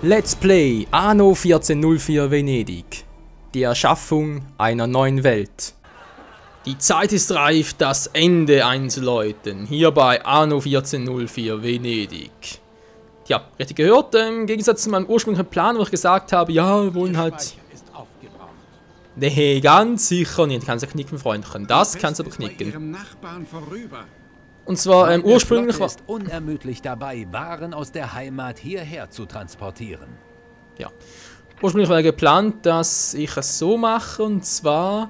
Let's Play Anno 1404 Venedig. Die Erschaffung einer neuen Welt. Die Zeit ist reif, das Ende einzuläuten. Hier bei Anno 1404 Venedig. Tja, richtig gehört, im Gegensatz zu meinem ursprünglichen Plan, wo ich gesagt habe, ja, wir wollen halt... Nee, ganz sicher nicht. Kannst du knicken, Freundchen. Das kannst du aber knicken. Und zwar ursprünglich war... ist unermüdlich dabei, Waren aus der Heimat hierher zu transportieren. Ja. Ursprünglich war geplant, dass ich es so mache, und zwar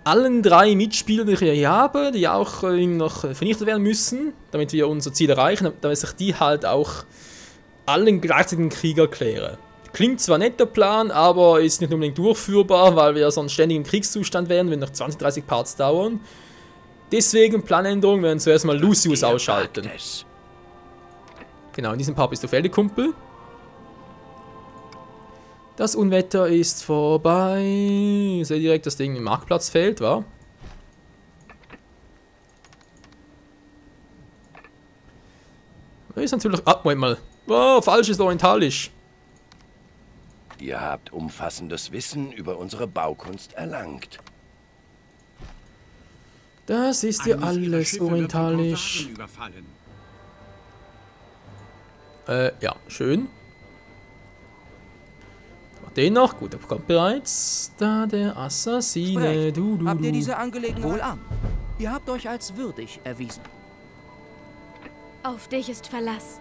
allen 3 Mitspielern, die ich hier habe, die auch noch vernichtet werden müssen, damit wir unser Ziel erreichen, damit sich die halt auch allen gleichzeitig den Krieg erklären. Klingt zwar nicht der Plan, aber ist nicht unbedingt durchführbar, weil wir sonst ständig im Kriegszustand wären, wenn noch 20, 30 Parts dauern. Deswegen Planänderung, wir werden zuerst mal Lucius ausschalten. Genau, in diesem Part bist du fertig, Kumpel. Das Unwetter ist vorbei. Ich sehe direkt, das Ding im Marktplatz fehlt, wa? Ist natürlich... Ah, Moment mal. Oh, falsches Orientalisch. Ihr habt umfassendes Wissen über unsere Baukunst erlangt. Das ist ja alles orientalisch. Ja, schön. Den noch, gut, der kommt bereits. Da der Assassine, du. Habt ihr diese Angelegenheit? Wohlan. Ihr habt euch als würdig erwiesen. Auf dich ist Verlass.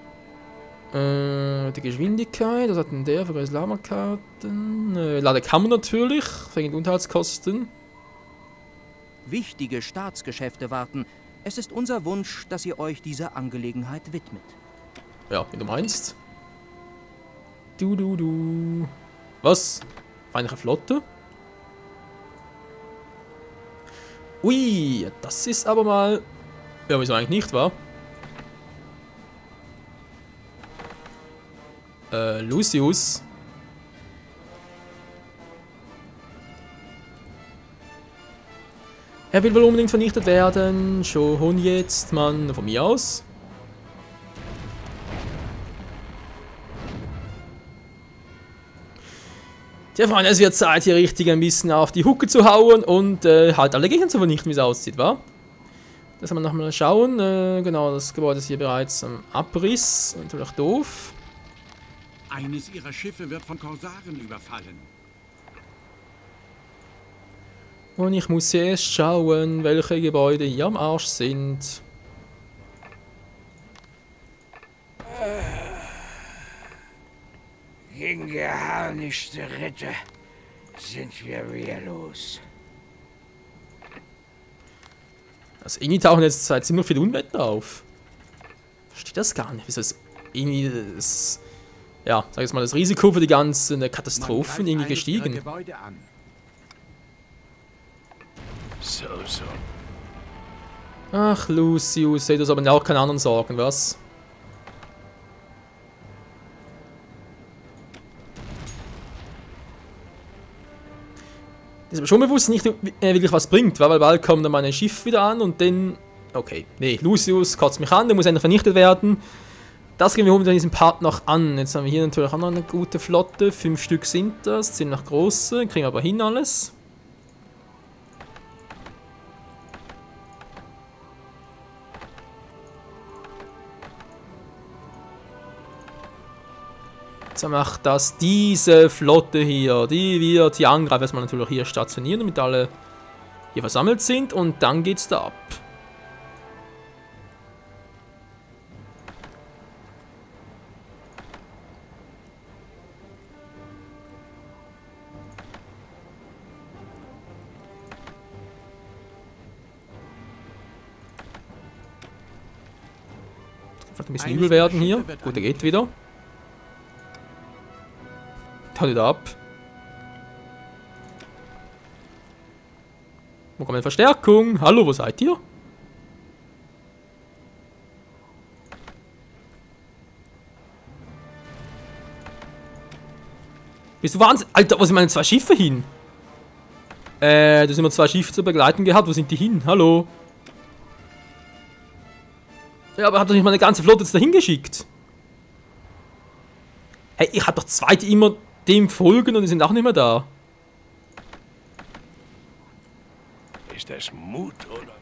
Die Geschwindigkeit, was hat denn der für Lama-Karten? Ladekammer natürlich, wegen Unterhaltskosten. Wichtige Staatsgeschäfte warten. Es ist unser Wunsch, dass ihr euch dieser Angelegenheit widmet. Ja, wie du meinst. Du. Was? Feindliche Flotte? Ui, das ist aber mal... Ja, wieso eigentlich nicht, wa? Lucius. Er will wohl unbedingt vernichtet werden. Schon jetzt, Mann. Von mir aus. Tja, Freunde, es wird Zeit, hier richtig ein bisschen auf die Hucke zu hauen und halt alle Gegner zu vernichten, wie es aussieht, wa? Das haben wir nochmal schauen. Genau, das Gebäude ist hier bereits am Abriss. Natürlich doof. Eines ihrer Schiffe wird von Korsaren überfallen. Und ich muss erst schauen, welche Gebäude hier am Arsch sind. Gegen geharnischte Ritter sind wir wehrlos. Also irgendwie tauchen jetzt seit ziemlich viel Unwetter auf. Verstehe das gar nicht. Wieso ist irgendwie das... Ja, sag jetzt mal, das Risiko für die ganzen Katastrophen irgendwie gestiegen. So. Ach, Lucius, seht das aber auch keine anderen Sorgen, was? Das ist mir schon bewusst nicht wirklich was bringt, weil bald kommt dann mein Schiff wieder an und dann... Okay, nee, Lucius kotzt mich an, der muss endlich vernichtet werden. Das gehen wir in diesem Part noch an. Jetzt haben wir hier natürlich auch noch eine gute Flotte. 5 Stück sind das, ziemlich große. Kriegen wir aber hin alles. Jetzt macht das diese Flotte hier. Die wird hier angreifen. Erstmal natürlich hier stationieren, damit alle hier versammelt sind. Und dann geht's da ab. Vielleicht ein bisschen übel werden hier. Gut, der geht wieder. Haut wieder ab. Wo kommt eine Verstärkung? Hallo, wo seid ihr? Bist du Wahnsinn? Alter, wo sind meine 2 Schiffe hin? Da sind wir 2 Schiffe zu begleiten gehabt. Wo sind die hin? Hallo? Ja, aber habt ihr nicht mal eine ganze Flotte jetzt dahin geschickt? Hey, ich hab doch zwei, die immer dem folgen und die sind auch nicht mehr da. Ist das Mut, oder?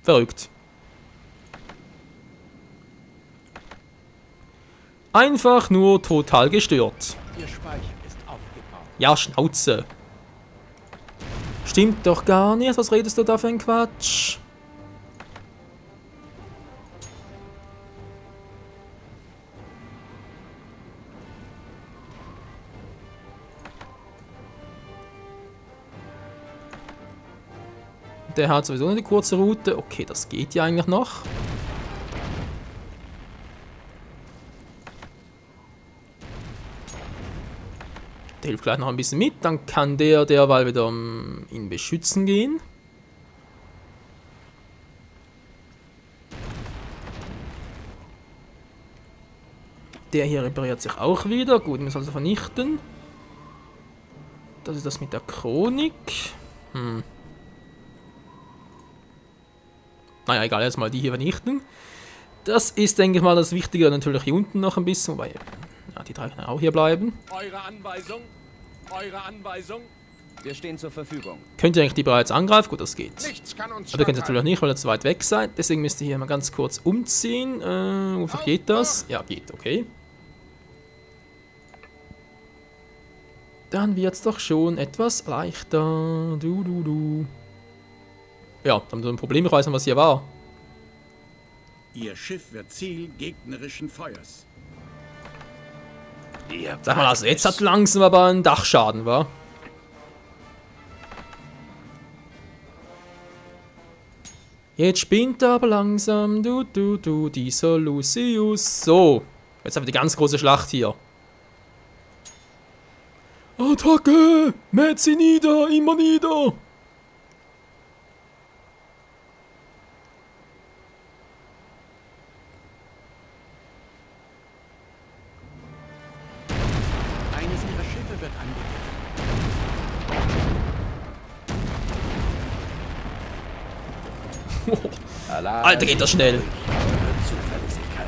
Verrückt. Einfach nur total gestört. Ihr Speicher ist aufgebraucht. Ja, Schnauze. Stimmt doch gar nicht. Was redest du da für ein Quatsch? Der hat sowieso eine kurze Route. Okay, das geht ja eigentlich noch. Der hilft gleich noch ein bisschen mit. Dann kann der derweil wieder ihn beschützen gehen. Der hier repariert sich auch wieder. Gut, den muss also vernichten. Das ist das mit der Chronik. Naja, egal, erstmal die hier vernichten. Das ist, denke ich mal, das Wichtige. Natürlich hier unten noch ein bisschen, wobei ja, die drei können auch hier bleiben. Eure Anweisung. Eure Anweisung. Wir stehen zur Verfügung. Könnt ihr eigentlich die bereits angreifen? Gut, das geht. Nichts kann uns Aber ihr könnt es natürlich nicht, weil ihr zu weit weg seid. Deswegen müsst ihr hier mal ganz kurz umziehen. Wofür geht das? Ja, geht, okay. Dann wird es doch schon etwas leichter. Ja, dann haben wir ein Problem. Ich weiß nicht, was hier war. Ihr Schiff wird Ziel gegnerischen Feuers. Sag mal, also jetzt hat langsam aber ein Dachschaden, wa? Jetzt spinnt er aber langsam, dieser Lucius. So, jetzt haben wir die ganz große Schlacht hier. Attacke! Mäht sie nieder, immer nieder! Eines ihrer Schiffe wird angegriffen. Alter, geht das schnell. Zuverlässigkeit.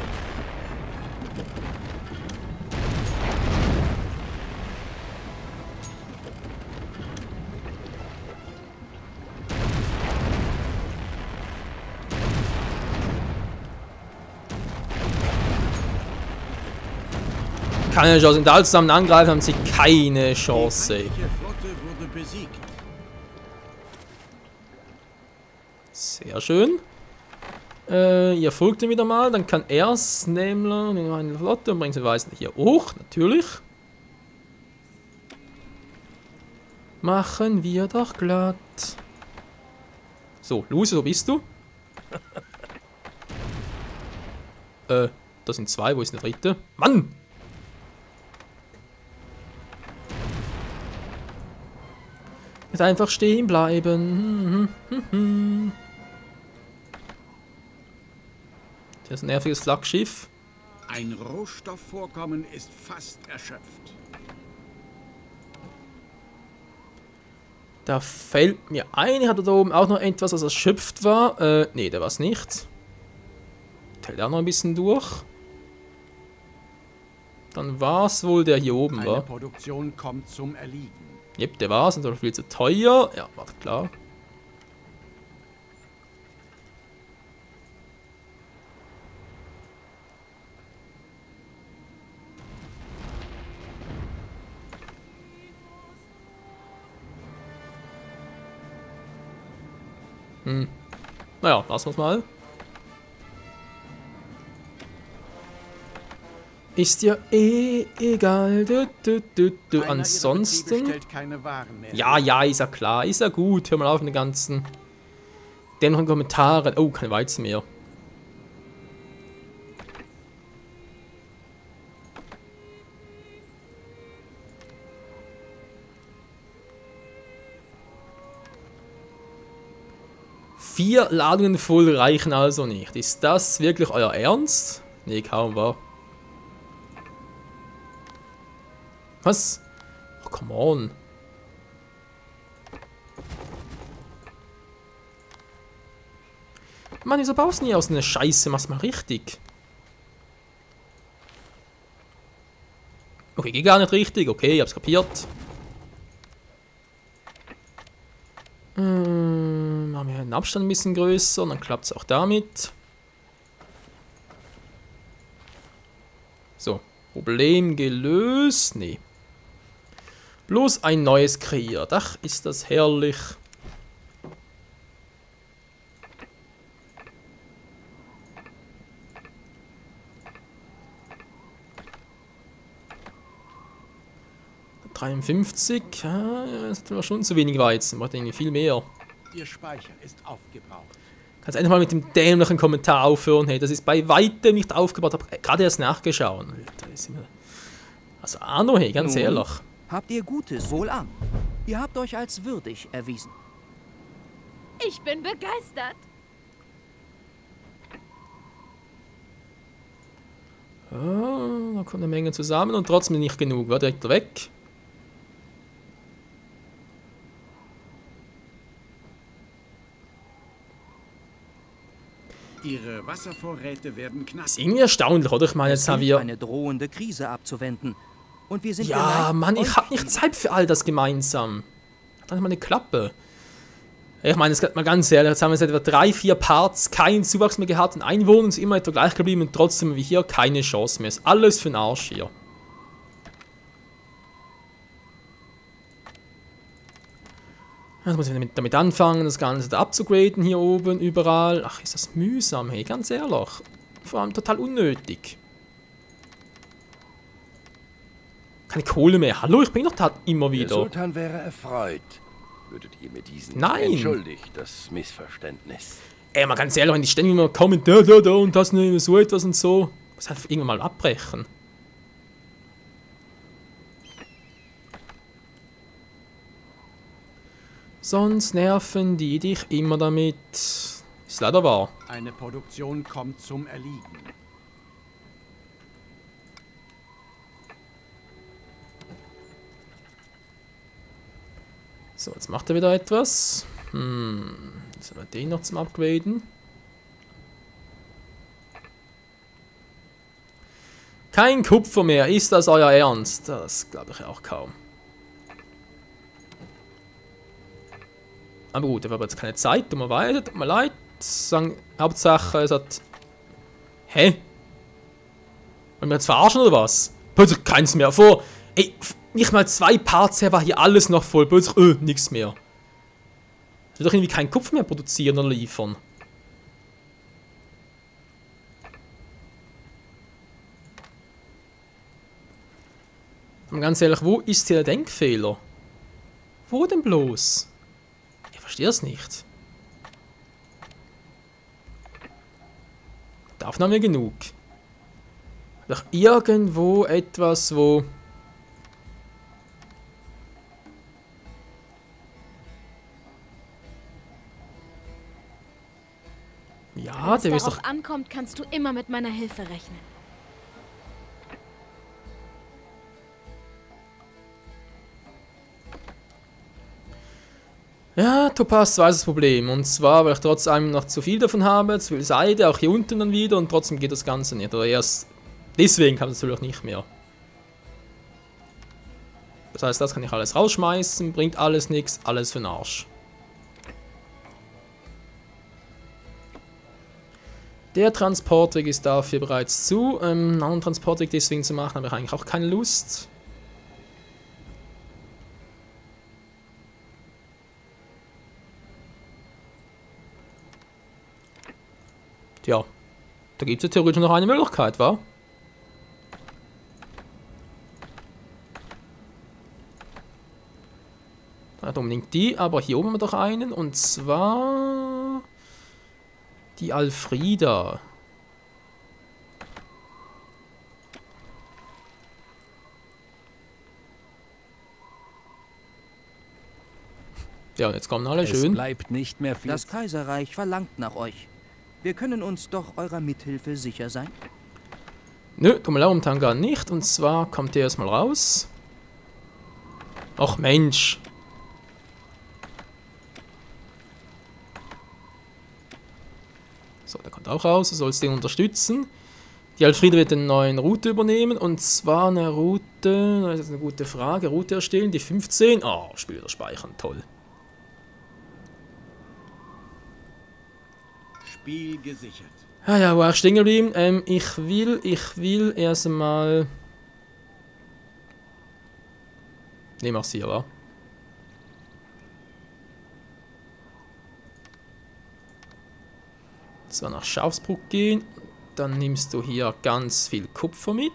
Keine Chance. Wenn da alle zusammen angreifen, haben sie keine Chance. Die feindliche Flotte wurde besiegt. Sehr schön. Ihr folgt ihm wieder mal. Dann kann er Snämler in eine Flotte und bringt sie weisen hier hoch. Natürlich. Machen wir doch glatt. So, Lucy, wo bist du? Da sind zwei. Wo ist der dritte? Mann! Jetzt einfach stehen bleiben. Das ist ein nerviges Flaggschiff. Ein Rohstoffvorkommen ist fast erschöpft. Da fällt mir ein, hat er da oben auch noch etwas, was erschöpft war. Nee, der war es nicht. Hält auch noch ein bisschen durch. Dann war es wohl der hier oben, Eine war. Produktion kommt zum Erliegen. Jep, der war es, natürlich viel zu teuer. Ja, war klar. Naja, lassen wir es mal. Ist ja eh egal. Ansonsten. Stellt keine Waren mehr. Ja, ja, ist ja klar. Ist ja gut. Hör mal auf mit den ganzen. Dennoch in Kommentaren. Oh, kein Weizen mehr. Vier Ladungen voll reichen also nicht. Ist das wirklich euer Ernst? Nee, kaum war. Was? Oh, come on. Mann, wieso baust du nie aus einer Scheiße? Mach's mal richtig. Okay, geht gar nicht richtig. Okay, ich hab's kapiert. Machen wir den Abstand ein bisschen größer und dann klappt es auch damit. So, Problem gelöst. Nee. Bloß ein neues kreiert. Ach, ist das herrlich. ...53, ja, das war schon zu wenig Weizen, macht irgendwie viel mehr. Ihr Speicher ist aufgebraucht. Kannst endlich mal mit dem dämlichen Kommentar aufhören, hey, das ist bei weitem nicht aufgebaut, hab gerade erst nachgeschaut. Alter, ist immer... Also Arno, hey, ganz ehrlich. Habt ihr Gutes, wohlan. Ihr habt euch als würdig erwiesen. Ich bin begeistert. Da kommt eine Menge zusammen und trotzdem nicht genug, war direkt weg. Ihre Wasservorräte werden knapp. Ist irgendwie erstaunlich, oder? Ich meine, jetzt haben wir... eine drohende Krise abzuwenden. Und wir sind Ja, bereit, Mann, ich euch hab nicht Zeit für all das gemeinsam. Hat doch nicht mal eine Klappe. Ich meine, jetzt mal ganz ehrlich, jetzt haben wir seit etwa 3-4 Parts keinen Zuwachs mehr gehabt und Einwohner sind immer etwa gleich geblieben und trotzdem haben wir hier keine Chance mehr. Ist alles für den Arsch hier. Jetzt muss ich damit anfangen, das Ganze da abzugraden hier oben, überall. Ach, ist das mühsam, hey, ganz ehrlich. Vor allem total unnötig. Keine Kohle mehr. Hallo, ich bin doch da immer wieder. Der Sultan wäre erfreut. Würdet ihr mir diesen... Nein. Entschuldigt das Missverständnis. Ey, mal ganz ehrlich, wenn die ständig immer kommen, da und das nicht so etwas und so. Muss halt irgendwann mal abbrechen. Sonst nerven die dich immer damit. Ist leider wahr. Eine Produktion kommt zum Erliegen. So, jetzt macht er wieder etwas. Jetzt haben wir den noch zum Upgraden. Kein Kupfer mehr, ist das euer Ernst? Das glaube ich auch kaum. Aber gut, ich habe jetzt keine Zeit, tut mir leid. Sagen, Hauptsache, es hat... Hä? Wollen wir jetzt verarschen oder was? Plötzlich keins mehr vor. Ey, nicht mal 2 Parts her war hier alles noch voll. Plötzlich, nichts mehr. Ich will doch irgendwie keinen Kupfer mehr produzieren oder liefern. Aber ganz ehrlich, wo ist hier der Denkfehler? Wo denn bloß? Ich verstehe es nicht. Davon haben wir genug. Doch irgendwo etwas, wo... Ja, Wenn es der ist darauf doch... ankommt, kannst du immer mit meiner Hilfe rechnen. Ja, Topaz weiß das Problem. Und zwar, weil ich trotz allem noch zu viel davon habe, zu viel Seide, auch hier unten dann wieder, und trotzdem geht das Ganze nicht. Oder erst deswegen kann es natürlich nicht mehr. Das heißt, das kann ich alles rausschmeißen, bringt alles nichts, alles für den Arsch. Der Transportweg ist dafür bereits zu. Einen anderen Transportweg deswegen zu machen, habe ich eigentlich auch keine Lust. Tja, da gibt es ja theoretisch noch eine Möglichkeit, wa? Nicht unbedingt die, aber hier oben haben wir doch einen, und zwar die Alfrida. Ja, und jetzt kommen alle Es schön. bleibt nicht mehr viel. Das Kaiserreich verlangt nach euch. Wir können uns doch eurer Mithilfe sicher sein. Nö, tut mir leid, momentan gar nicht. Und zwar kommt der erstmal raus. Ach Mensch. So, der kommt auch raus. Du sollst den unterstützen. Die Elfriede wird eine neue Route übernehmen. Und zwar eine Route, das ist eine gute Frage, Route erstellen, die 15. Oh, Spieler speichern, toll. Spiel gesichert. Ah ja, wo war ich stehen geblieben? Ich will erst einmal... Ne, mach's hier, wa? So, nach Schafsbruck gehen. Dann nimmst du hier ganz viel Kupfer mit.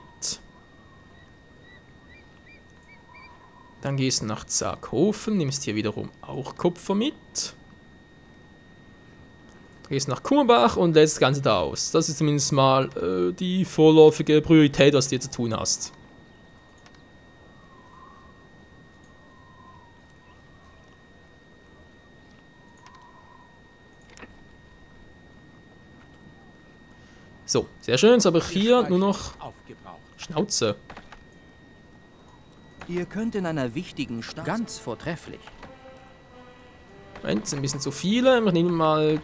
Dann gehst du nach Zaghofen, nimmst hier wiederum auch Kupfer mit. Du gehst nach Kummerbach und lädst das Ganze da aus. Das ist zumindest mal die vorläufige Priorität, was du hier zu tun hast. So, sehr schön. Jetzt habe ich hier nur noch Schnauze. Ihr könnt in einer wichtigen Stadt... Ganz vortrefflich. Moment, sind ein bisschen zu viele. Ich nehme mal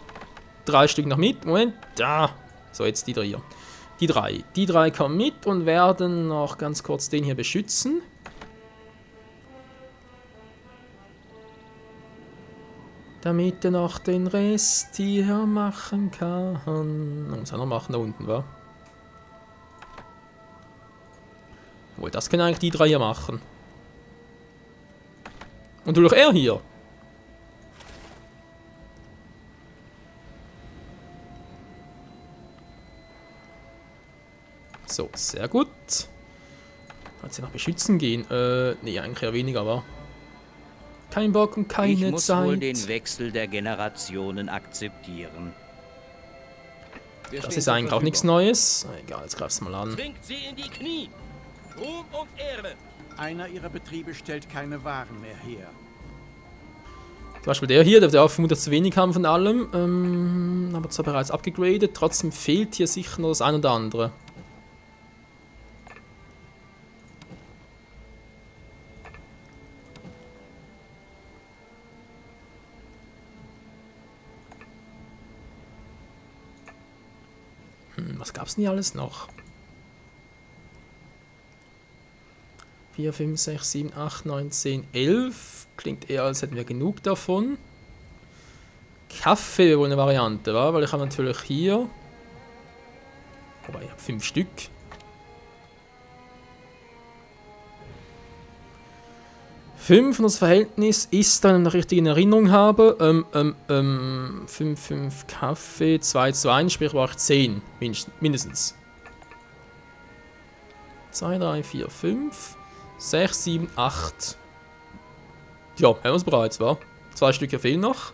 3 Stück noch mit. Moment, da. So, jetzt die 3 hier. Die 3. Die 3 kommen mit und werden noch ganz kurz den hier beschützen. Damit er noch den Rest hier machen kann. Man muss auch noch machen da unten, wa? Obwohl, das können eigentlich die 3 hier machen. Und du doch er hier. So, sehr gut. Kann sie noch beschützen gehen? Nee, eigentlich eher weniger, aber... Kein Bock und keine Zeit. Ich muss wohl den Wechsel der Generationen akzeptieren. Das ist eigentlich auch nichts Neues. Egal, jetzt greif's mal an. Zwingt sie in die Knie. Ruhm und Ehre. Einer ihrer Betriebe stellt keine Waren mehr her. Zum Beispiel der hier, der wird auch vermutlich zu wenig haben von allem. Aber zwar bereits abgegradet. Trotzdem fehlt hier sicher noch das ein oder andere. Was gab's denn hier alles noch? 4, 5, 6, 7, 8, 9, 10, 11. Klingt eher, als hätten wir genug davon. Kaffee wäre wohl eine Variante, wa? Weil ich habe natürlich hier... Wobei, ich habe 5 Stück. Fünf und das Verhältnis ist, wenn ich noch richtig in Erinnerung habe, 5, 5 Kaffee, 2 zu 1, sprich brauche ich 10, mindestens. 2, 3, 4, 5, 6, 7, 8. Ja, haben wir es bereits, wa? 2 Stücke fehlen noch.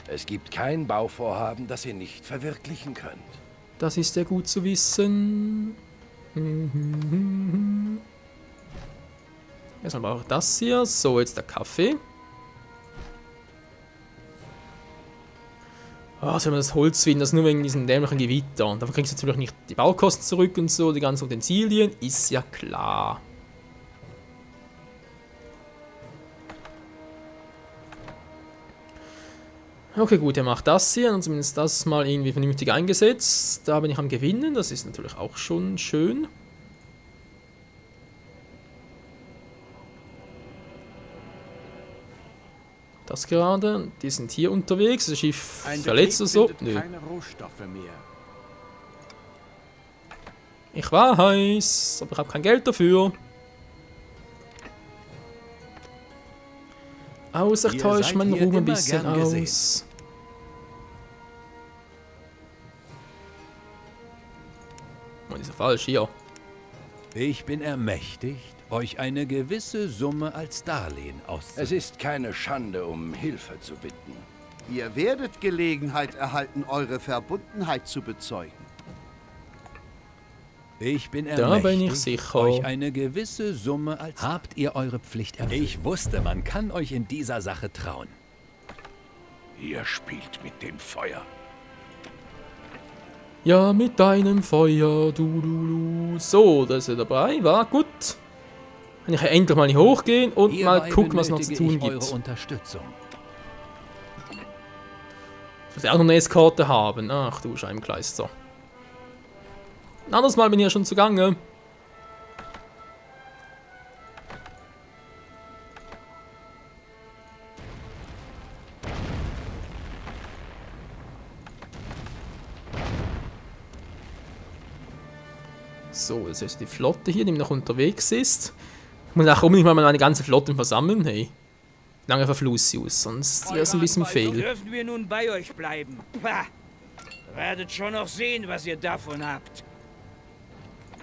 Es gibt kein Bauvorhaben, das ihr nicht verwirklichen könnt. Das ist ja gut zu wissen. Erstmal brauche ich das hier. So, jetzt der Kaffee. Oh, soll man das Holz finden? Das nur wegen diesen dämlichen Gewitter. Und davon kriegst du natürlich nicht die Baukosten zurück und so. Die ganzen Utensilien. Ist ja klar. Okay, gut, er macht das hier. Und zumindest das mal irgendwie vernünftig eingesetzt. Da bin ich am Gewinnen. Das ist natürlich auch schon schön. Das gerade. Die sind hier unterwegs. Das Schiff verletzt oder so. Nö. Keine Rohstoffe mehr. Ich weiß, aber ich habe kein Geld dafür. Außer ich täusche meinen Ruhm ein bisschen aus. Oh, ist ja falsch, hier. Ich bin ermächtigt, euch eine gewisse Summe als Darlehen auszugeben. Es ist keine Schande, um Hilfe zu bitten. Ihr werdet Gelegenheit erhalten, eure Verbundenheit zu bezeugen. Ich bin da bin ich ermächtigt, sicher. euch eine gewisse Summe als... Habt ihr eure Pflicht erfüllt? Ich wusste, man kann euch in dieser Sache trauen. Ihr spielt mit dem Feuer. Ja, mit deinem Feuer, du. So, da ist er dabei, war gut. Kann ich endlich mal nicht hochgehen und Hierbei mal gucken, was noch zu tun benötige ich gibt. eure Unterstützung. Ich will auch noch eine Eskorte haben. Ach du Scheibenkleister. Ein anderes Mal bin ich ja schon zugange. So, jetzt ist die Flotte hier, die noch unterwegs ist. Ich muss auch unbedingt mal meine ganze Flotte versammeln, hey. Lange verfluss sie aus, sonst wäre es ein bisschen fehl. Dürfen wir nun bei euch bleiben? Pah! Werdet schon noch sehen, was ihr davon habt.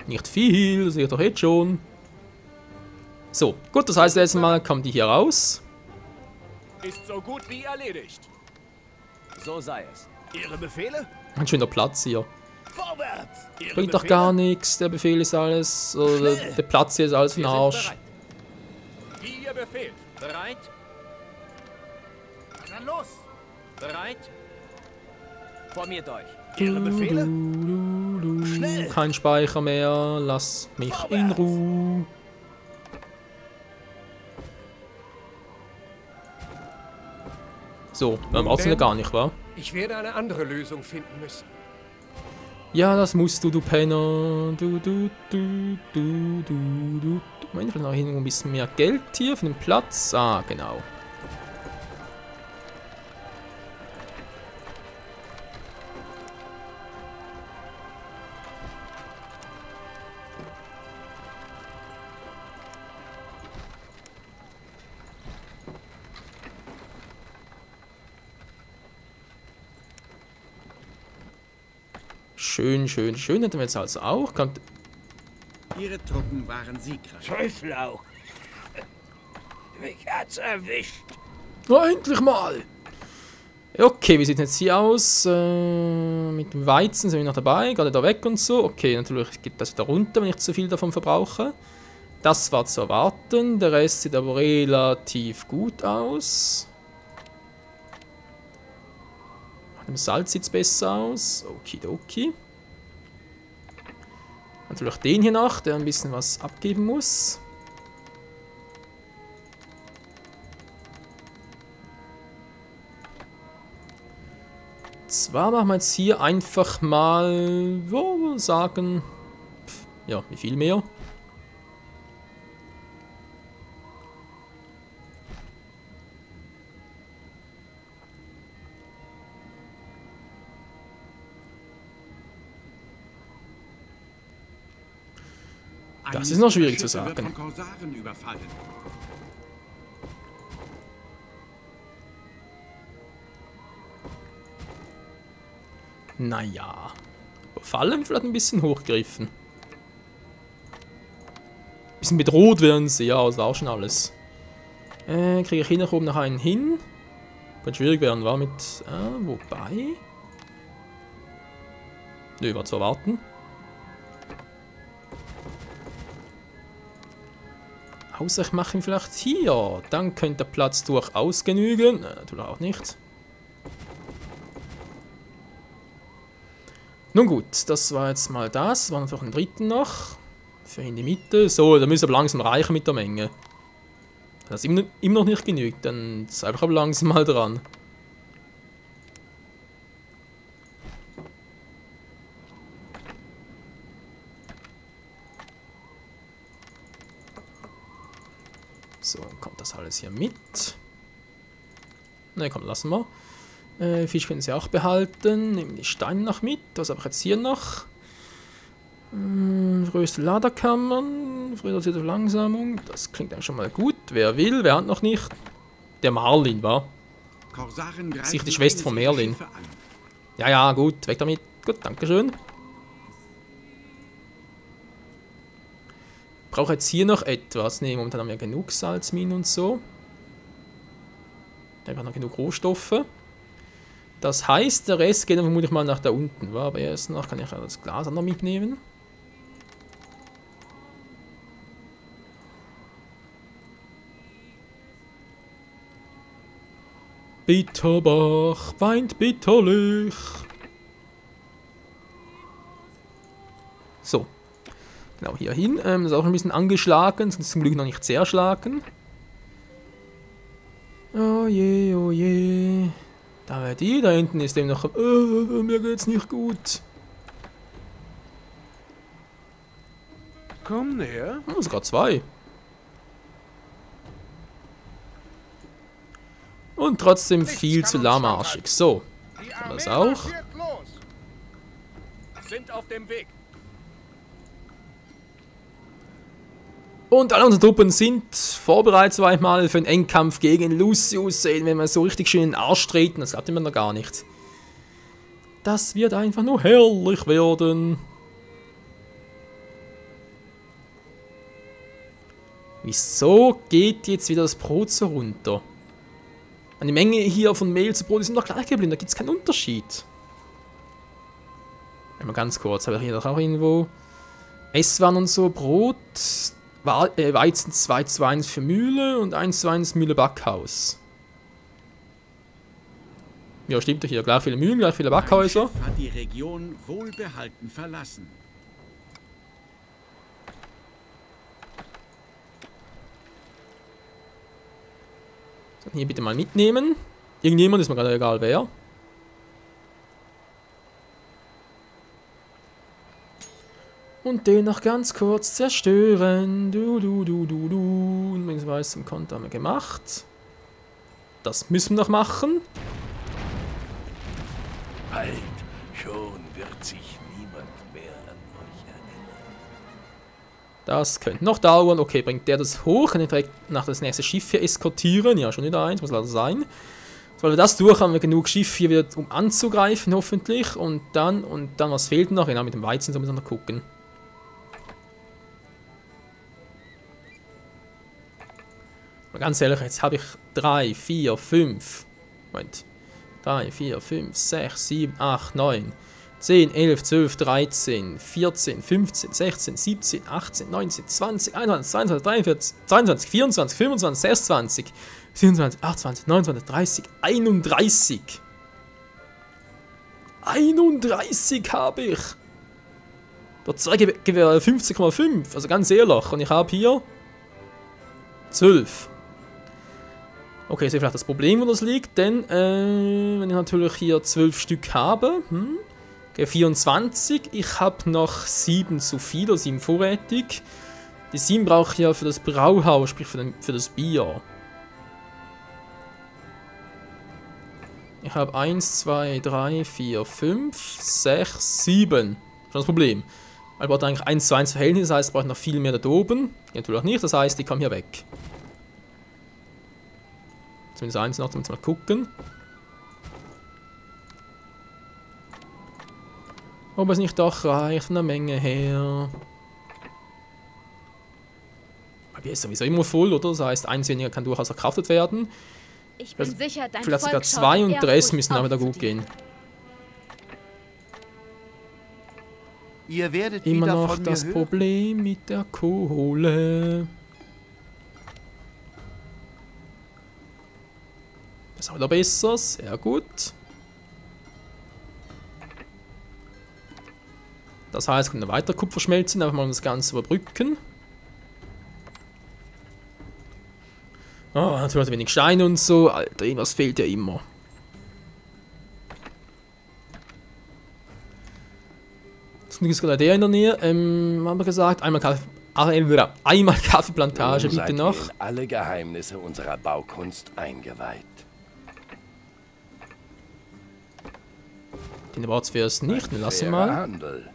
Nicht viel, seht ihr doch jetzt schon. So, gut, das heißt, letztes Mal kommen die hier raus. Ist so gut wie erledigt. So sei es. Ihre Befehle? Ein schöner Platz hier. Vorwärts! Ihre Bringt doch Befehle? gar nichts, der Befehl ist alles, oder der Platz hier ist alles für den Arsch. Wie ihr befehlt. Bereit? Dann los! Bereit? Formiert euch. Ihre Befehle? Schnell. Kein Speicher mehr, lass mich in Ruhe. So, man braucht es ja gar nicht, wa? Ich werde eine andere Lösung finden müssen. Ja, das musst du, du Penner. Moment, vielleicht noch ein bisschen mehr Geld hier für den Platz. Ah, genau. Schön, schön, schön. Hätten wir jetzt also auch. Kommt. Ihre Truppen waren siegreich. Teufel auch. Mich hat's erwischt. Oh, endlich mal! Okay, wie sieht jetzt hier aus? Mit dem Weizen sind wir noch dabei. Gerade da weg und so. Okay, natürlich geht das wieder runter, wenn ich zu viel davon verbrauche. Das war zu erwarten. Der Rest sieht aber relativ gut aus. Im Salz sieht es besser aus. Okidoki. Natürlich den hier noch, der ein bisschen was abgeben muss. Zwar machen wir jetzt hier einfach mal, sagen, ja, wie viel mehr? Das ist noch schwierig zu sagen. Wird von Korsaren überfallen. Naja. Überfallen vielleicht ein bisschen hochgegriffen. Bisschen bedroht werden sie, ja, das war auch schon alles. Kriege ich hier nach oben noch einen hin? Könnte schwierig werden, war mit. Wobei. Nö, war zu erwarten. Außer ich mache ihn vielleicht hier. Dann könnte der Platz durchaus genügen. Natürlich auch nicht. Nun gut, das war jetzt mal das. War noch einen dritten noch. Für in die Mitte. So, da müssen wir langsam reichen mit der Menge. Das ihm noch nicht genügt, dann sei ich aber langsam mal dran. So, dann kommt das alles hier mit. Ne, komm, lassen wir. Fisch können sie auch behalten. Nehmen die Steine noch mit. Was habe ich jetzt hier noch? Größte Laderkammern. Reduzierte Verlangsamung. Das klingt eigentlich schon mal gut. Wer will, wer hat noch nicht? Der Marlin, war. Sicher die Schwester von Merlin. Ja, ja, gut. Weg damit. Gut, dankeschön. Ich brauche jetzt hier noch etwas. Ne, momentan haben wir genug Salzminen und so. Da haben wir noch genug Rohstoffe. Das heißt, der Rest geht dann vermutlich mal nach da unten. Aber erst noch kann ich ja das Glas auch noch mitnehmen. Bitterbach weint bitterlich. So. Genau, hier hin. Das ist auch ein bisschen angeschlagen, sonst zum Glück noch nicht zerschlagen. Oh je, oh je. Da wäre die, da hinten ist dem noch... mir geht's nicht gut. Komm näher. Sogar 2. Und trotzdem viel zu lahmarschig. So, das auch. Sind auf dem Weg. Und alle unsere Truppen sind vorbereitet, sag ich mal, für einen Endkampf gegen Lucius. Sehen, wenn wir so richtig schön in den Arsch treten. Das glaubt immer noch gar nicht. Das wird einfach nur herrlich werden. Wieso geht jetzt wieder das Brot so runter? Die Menge hier von Mehl zu Brot ist noch gleich geblieben, da gibt es keinen Unterschied. Mal ganz kurz, habe ich hier doch auch irgendwo Esswaren und so, Brot, Weizen 2:1 für Mühle und 1:1 Mühle Backhaus. Ja, stimmt hier, gleich viele Mühlen, gleich viele Backhäuser. Mein Schiff hat die Region wohlbehalten verlassen. Hier bitte mal mitnehmen. Irgendjemand, ist mir gerade egal wer. Und den noch ganz kurz zerstören. Und wenn ich weiß, zum Konto haben wir gemacht. Das müssen wir noch machen. Bald schon wird sich niemand mehr an euch erinnern. Das könnte noch dauern. Okay, bringt der das hoch? Kann ich direkt nach das nächste Schiff hier eskortieren? Ja, schon wieder eins, muss leider sein. Weil wir das durch haben wir genug Schiff hier wieder, um anzugreifen, hoffentlich. Und dann, was fehlt noch? Genau, mit dem Weizen sollen wir noch gucken. Aber ganz ehrlich, jetzt habe ich 3, 4, 5. Moment. 3, 4, 5, 6, 7, 8, 9, 10, 11, 12, 13, 14, 15, 16, 17, 18, 19, 20, 21, 22, 23, 22, 24, 25, 26, 27, 28, 29, 30, 31. 31 habe ich. Dort 2 Gewehre 15,5. Also ganz ehrlich. Und ich habe hier 12. Okay, ist vielleicht das Problem, wo das liegt. Denn, wenn ich natürlich hier 12 Stück habe. 24. Ich habe noch 7 zu viel, oder 7 vorrätig. Die 7 brauche ich ja für das Brauhaus, sprich für das Bier. Ich habe 1, 2, 3, 4, 5, 6, 7. Schon das Problem. Weil ich brauche eigentlich 1 zu 1 Verhältnis, das heißt, ich brauche noch viel mehr da oben. Die natürlich auch nicht, das heißt, die kommen hier weg. Zumindest eins noch, damit wir mal gucken. Ob es nicht doch reicht von der Menge her. Aber hier ist sowieso immer voll, oder? Das heißt, eins weniger kann durchaus verkraftet werden. Ich bin sicher, dein vielleicht sogar Volk 2 und schaut der Rest Ehrfurcht müssen aber da auf zu gut dir. gehen. Ihr werdet Immer wieder noch von mir das hören. Problem mit der Kohle. Das ist auch wieder besser, sehr gut. Das heißt, können wir weiter Kupfer schmelzen, einfach mal das Ganze überbrücken. Oh, natürlich wenig Steine und so. Alter, irgendwas fehlt ja immer. Zum Glück ist gerade der in der Nähe. Haben wir gesagt, einmal Kaffeeplantage, Nun bitte seid noch. ihr in alle Geheimnisse unserer Baukunst eingeweiht. Den Awards zuerst nicht, wir lassen Fairer mal. Handel.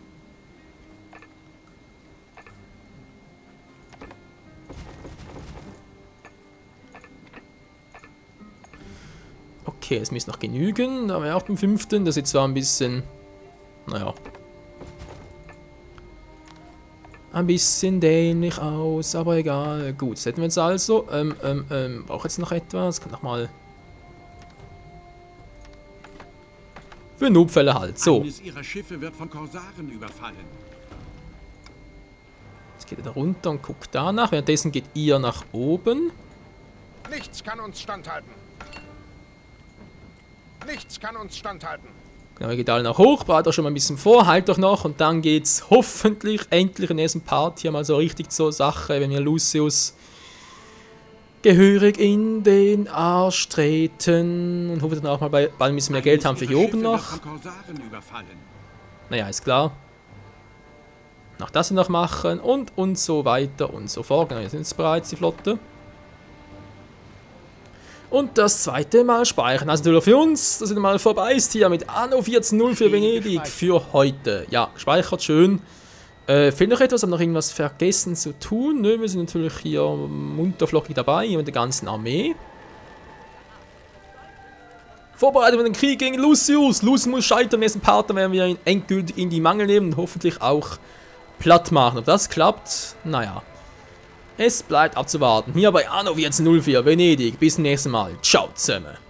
Okay, es müsste noch genügen. Da wäre auch beim 5. Das sieht zwar ein bisschen. Naja. Ein bisschen dämlich aus, aber egal. Gut, das hätten wir jetzt also. Brauche jetzt noch etwas. Kann noch mal. Für Notfälle halt. So. Eines ihrer Schiffe wird von Korsaren überfallen. Jetzt geht er da runter und guckt danach. Währenddessen geht ihr nach oben. Nichts kann uns standhalten. Nichts kann uns standhalten. Genau, ihr geht alle noch hoch, bereitet euch schon mal ein bisschen vor, halt doch noch und dann geht's hoffentlich endlich in diesem Part hier mal so richtig zur Sache, wenn wir Lucius gehörig in den Arsch treten. Und hoffe dann auch mal bald ein bisschen mehr Geld haben für hier oben noch. Naja, ist klar. Noch das noch machen und so weiter und so fort. Genau, jetzt sind es bereits die Flotte. Und das zweite Mal speichern. Also natürlich für uns, dass wieder mal vorbei ist hier mit Anno 14.0 für Venedig für heute. Ja, speichert schön. Fehlt noch etwas, haben noch irgendwas vergessen zu tun? Nö, wir sind natürlich hier munterflockig dabei, hier mit der ganzen Armee. Vorbereitung für den Krieg gegen Lucius. Lucius muss scheitern, im nächsten Part, dann werden wir ihn endgültig in die Mangel nehmen und hoffentlich auch platt machen. Ob das klappt, naja. Es bleibt abzuwarten. Hier bei Anno 14.04 Venedig. Bis zum nächsten Mal. Ciao zusammen.